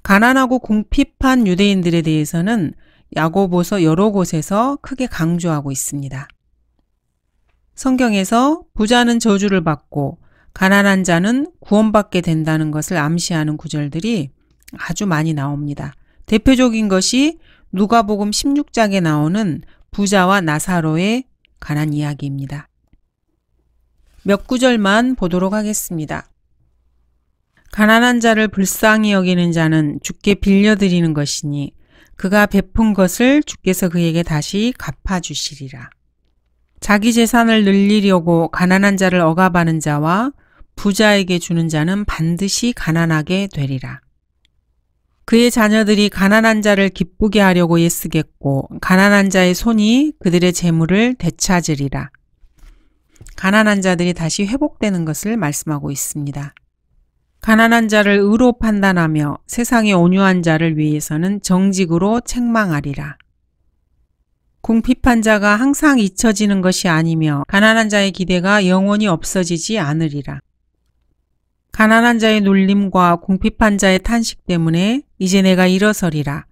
가난하고 궁핍한 유대인들에 대해서는 야고보서 여러 곳에서 크게 강조하고 있습니다. 성경에서 부자는 저주를 받고 가난한 자는 구원받게 된다는 것을 암시하는 구절들이 아주 많이 나옵니다. 대표적인 것이 누가복음 16장에 나오는 부자와 나사로의 관한 이야기입니다. 몇 구절만 보도록 하겠습니다. 가난한 자를 불쌍히 여기는 자는 주께 빌려드리는 것이니 그가 베푼 것을 주께서 그에게 다시 갚아주시리라. 자기 재산을 늘리려고 가난한 자를 억압하는 자와 부자에게 주는 자는 반드시 가난하게 되리라. 그의 자녀들이 가난한 자를 기쁘게 하려고 애쓰겠고 가난한 자의 손이 그들의 재물을 되찾으리라. 가난한 자들이 다시 회복되는 것을 말씀하고 있습니다. 가난한 자를 의로 판단하며 세상의 온유한 자를 위해서는 정직으로 책망하리라. 궁핍한 자가 항상 잊혀지는 것이 아니며 가난한 자의 기대가 영원히 없어지지 않으리라. 가난한 자의 놀림과 궁핍한 자의 탄식 때문에 이제 내가 일어서리라.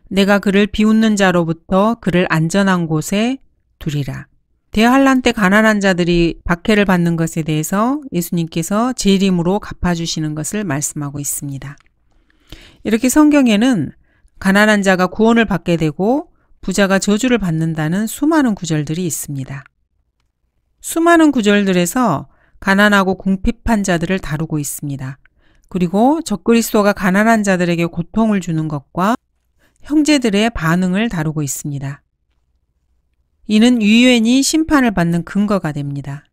내가 그를 비웃는 자로부터 그를 안전한 곳에 두리라. 대환란 때 가난한 자들이 박해를 받는 것에 대해서 예수님께서 재림으로 갚아주시는 것을 말씀하고 있습니다. 이렇게 성경에는 가난한 자가 구원을 받게 되고 부자가 저주를 받는다는 수많은 구절들이 있습니다. 수많은 구절들에서 가난하고 궁핍한 자들을 다루고 있습니다. 그리고 적그리스도가 가난한 자들에게 고통을 주는 것과 형제들의 반응을 다루고 있습니다. 이는 유엔이 심판을 받는 근거가 됩니다.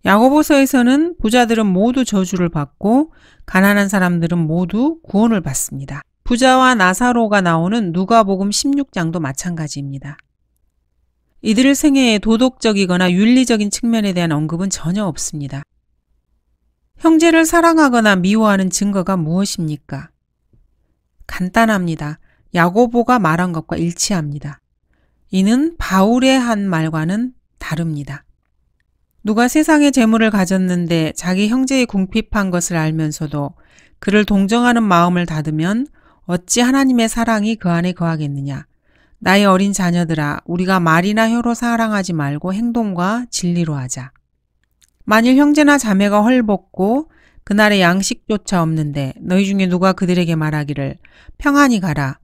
야고보서에서는 부자들은 모두 저주를 받고 가난한 사람들은 모두 구원을 받습니다. 부자와 나사로가 나오는 누가복음 16장도 마찬가지입니다. 이들의 생애에 도덕적이거나 윤리적인 측면에 대한 언급은 전혀 없습니다. 형제를 사랑하거나 미워하는 증거가 무엇입니까? 간단합니다. 야고보가 말한 것과 일치합니다. 이는 바울의 한 말과는 다릅니다. 누가 세상의 재물을 가졌는데 자기 형제의 궁핍한 것을 알면서도 그를 동정하는 마음을 닫으면 어찌 하나님의 사랑이 그 안에 거하겠느냐. 나의 어린 자녀들아, 우리가 말이나 혀로 사랑하지 말고 행동과 진리로 하자. 만일 형제나 자매가 헐벗고 그날에 양식조차 없는데 너희 중에 누가 그들에게 말하기를 평안히 가라.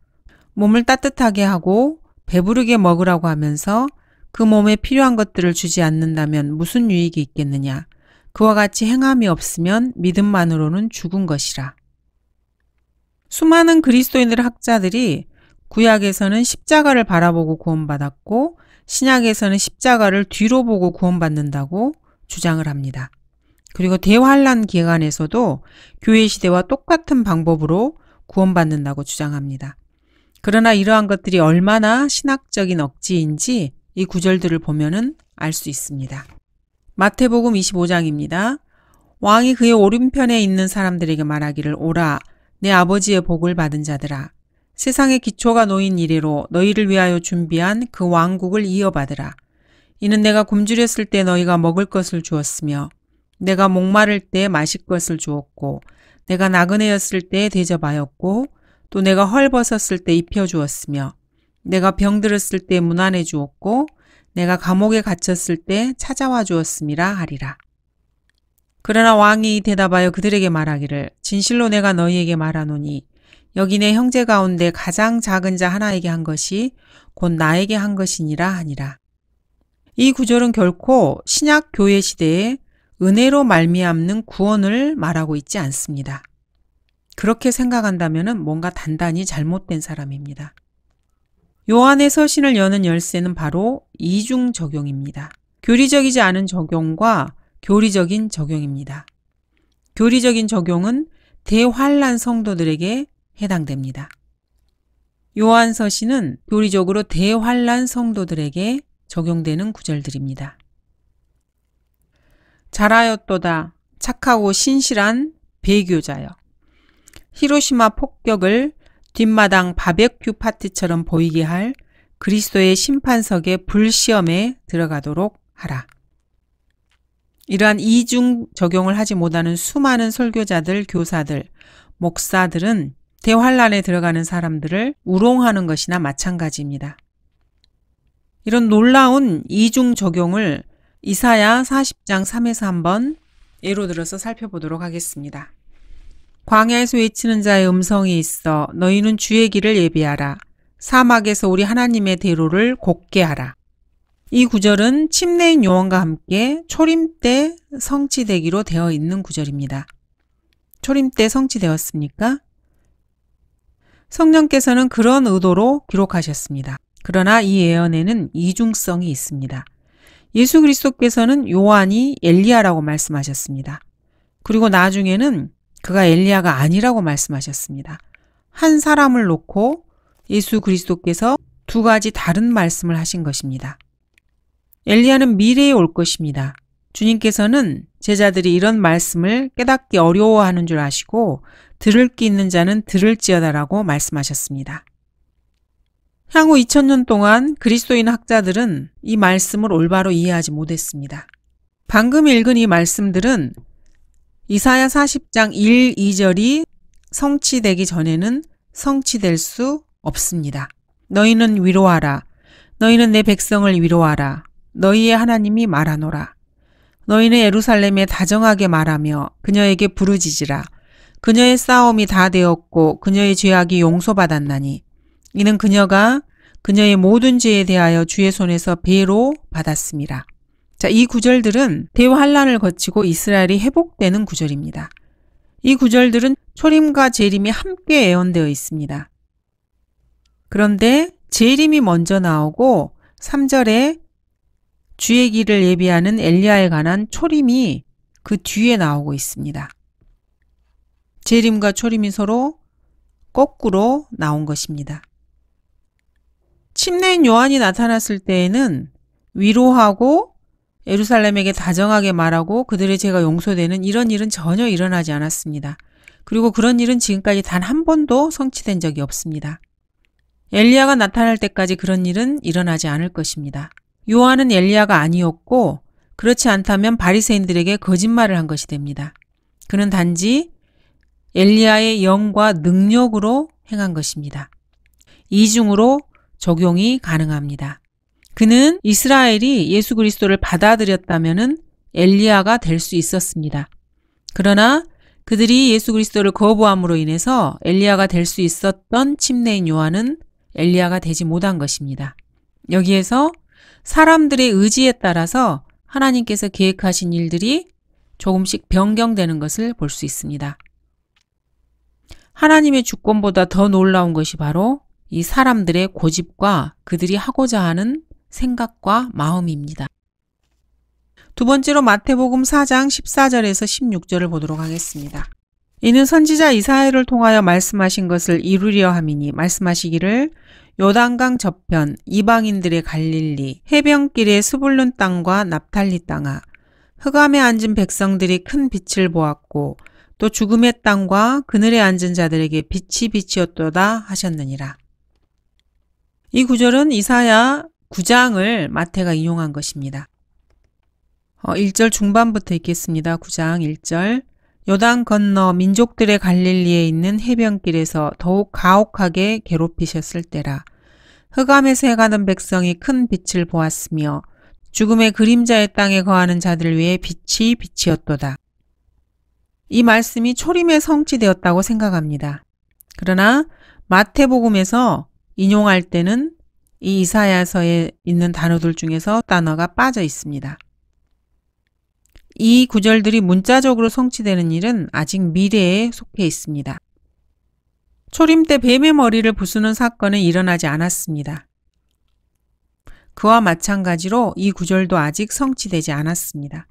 몸을 따뜻하게 하고 배부르게 먹으라고 하면서 그 몸에 필요한 것들을 주지 않는다면 무슨 유익이 있겠느냐. 그와 같이 행함이 없으면 믿음만으로는 죽은 것이라. 수많은 그리스도인들 학자들이 구약에서는 십자가를 바라보고 구원받았고 신약에서는 십자가를 뒤로 보고 구원받는다고 주장을 합니다. 그리고 대환란 기간에서도 교회 시대와 똑같은 방법으로 구원받는다고 주장합니다. 그러나 이러한 것들이 얼마나 신학적인 억지인지 이 구절들을 보면은 알 수 있습니다. 마태복음 25장입니다. 왕이 그의 오른편에 있는 사람들에게 말하기를 오라 내 아버지의 복을 받은 자들아 세상의 기초가 놓인 이래로 너희를 위하여 준비한 그 왕국을 이어받으라. 이는 내가 굶주렸을 때 너희가 먹을 것을 주었으며 내가 목마를 때 마실 것을 주었고 내가 나그네였을 때 대접하였고 또 내가 헐벗었을 때 입혀주었으며 내가 병들었을 때 문안해 주었고 내가 감옥에 갇혔을 때 찾아와 주었음이라 하리라. 그러나 왕이 대답하여 그들에게 말하기를 진실로 내가 너희에게 말하노니 여기 내 형제 가운데 가장 작은 자 하나에게 한 것이 곧 나에게 한 것이니라 하니라. 이 구절은 결코 신약 교회 시대에 은혜로 말미암는 구원을 말하고 있지 않습니다. 그렇게 생각한다면 뭔가 단단히 잘못된 사람입니다. 요한의 서신을 여는 열쇠는 바로 이중 적용입니다. 교리적이지 않은 적용과 교리적인 적용입니다. 교리적인 적용은 대환란 성도들에게 해당됩니다. 요한 서신은 교리적으로 대환란 성도들에게 적용되는 구절들입니다. 잘하였도다 착하고 신실한 배교자여. 히로시마 폭격을 뒷마당 바베큐 파티처럼 보이게 할 그리스도의 심판석의 불시험에 들어가도록 하라. 이러한 이중 적용을 하지 못하는 수많은 설교자들, 교사들, 목사들은 대환란에 들어가는 사람들을 우롱하는 것이나 마찬가지입니다. 이런 놀라운 이중 적용을 이사야 40장 3에서 한번 예로 들어서 살펴보도록 하겠습니다. 광야에서 외치는 자의 음성이 있어 너희는 주의 길을 예비하라. 사막에서 우리 하나님의 대로를 곧게 하라. 이 구절은 침례인 요한과 함께 초림 때 성취되기로 되어 있는 구절입니다. 초림 때 성취되었습니까? 성령께서는 그런 의도로 기록하셨습니다. 그러나 이 예언에는 이중성이 있습니다. 예수 그리스도께서는 요한이 엘리야라고 말씀하셨습니다. 그리고 나중에는 그가 엘리야가 아니라고 말씀하셨습니다. 한 사람을 놓고 예수 그리스도께서 두 가지 다른 말씀을 하신 것입니다. 엘리야는 미래에 올 것입니다. 주님께서는 제자들이 이런 말씀을 깨닫기 어려워하는 줄 아시고 들을 귀 있는 자는 들을지어다라고 말씀하셨습니다. 향후 2000년 동안 그리스도인 학자들은 이 말씀을 올바로 이해하지 못했습니다. 방금 읽은 이 말씀들은 이사야 40장 1, 2절이 성취되기 전에는 성취될 수 없습니다. 너희는 위로하라. 너희는 내 백성을 위로하라. 너희의 하나님이 말하노라. 너희는 예루살렘에 다정하게 말하며 그녀에게 부르짖으라. 그녀의 싸움이 다 되었고 그녀의 죄악이 용서받았나니 이는 그녀가 그녀의 모든 죄에 대하여 주의 손에서 배로 받았음이라. 자, 이 구절들은 대환란을 거치고 이스라엘이 회복되는 구절입니다. 이 구절들은 초림과 재림이 함께 예언되어 있습니다. 그런데 재림이 먼저 나오고 3절에 주의 길을 예비하는 엘리야에 관한 초림이 그 뒤에 나오고 있습니다. 재림과 초림이 서로 거꾸로 나온 것입니다. 침례인 요한이 나타났을 때에는 위로하고 예루살렘에게 다정하게 말하고 그들의 죄가 용서되는 이런 일은 전혀 일어나지 않았습니다. 그리고 그런 일은 지금까지 단 한 번도 성취된 적이 없습니다. 엘리야가 나타날 때까지 그런 일은 일어나지 않을 것입니다. 요한은 엘리야가 아니었고 그렇지 않다면 바리새인들에게 거짓말을 한 것이 됩니다. 그는 단지 엘리야의 영과 능력으로 행한 것입니다. 이중으로 적용이 가능합니다. 그는 이스라엘이 예수 그리스도를 받아들였다면 엘리야가 될 수 있었습니다. 그러나 그들이 예수 그리스도를 거부함으로 인해서 엘리야가 될 수 있었던 침례인 요한은 엘리야가 되지 못한 것입니다. 여기에서 사람들의 의지에 따라서 하나님께서 계획하신 일들이 조금씩 변경되는 것을 볼 수 있습니다. 하나님의 주권보다 더 놀라운 것이 바로 이 사람들의 고집과 그들이 하고자 하는 생각과 마음입니다. 두 번째로 마태복음 4장 14절에서 16절을 보도록 하겠습니다. 이는 선지자 이사야를 통하여 말씀하신 것을 이루려 함이니 말씀하시기를 요단강 저편, 이방인들의 갈릴리, 해변길의 스불룬 땅과 납탈리 땅아, 흑암에 앉은 백성들이 큰 빛을 보았고 또 죽음의 땅과 그늘에 앉은 자들에게 빛이 빛이었도다 하셨느니라. 이 구절은 이사야 9장을 마태가 인용한 것입니다. 1절 중반부터 읽겠습니다. 9장 1절. 요단 건너 민족들의 갈릴리에 있는 해변길에서 더욱 가혹하게 괴롭히셨을 때라. 흑암에서 해가던 백성이 큰 빛을 보았으며 죽음의 그림자의 땅에 거하는 자들 위에 빛이 빛이었도다. 이 말씀이 초림에 성취되었다고 생각합니다. 그러나 마태복음에서 인용할 때는 이 이사야서에 있는 단어들 중에서 단어가 빠져 있습니다. 이 구절들이 문자적으로 성취되는 일은 아직 미래에 속해 있습니다. 초림 때 뱀의 머리를 부수는 사건은 일어나지 않았습니다. 그와 마찬가지로 이 구절도 아직 성취되지 않았습니다.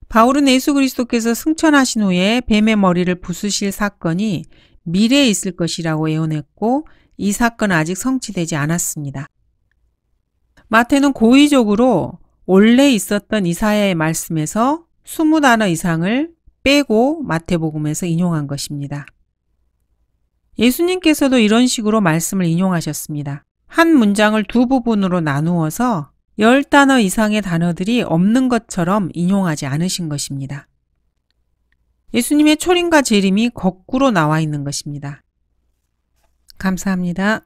바울은 예수 그리스도께서 승천하신 후에 뱀의 머리를 부수실 사건이 미래에 있을 것이라고 예언했고 이 사건은 아직 성취되지 않았습니다. 마태는 고의적으로 원래 있었던 이사야의 말씀에서 20단어 이상을 빼고 마태복음에서 인용한 것입니다. 예수님께서도 이런 식으로 말씀을 인용하셨습니다. 한 문장을 두 부분으로 나누어서 10단어 이상의 단어들이 없는 것처럼 인용하지 않으신 것입니다. 예수님의 초림과 재림이 거꾸로 나와 있는 것입니다. 감사합니다.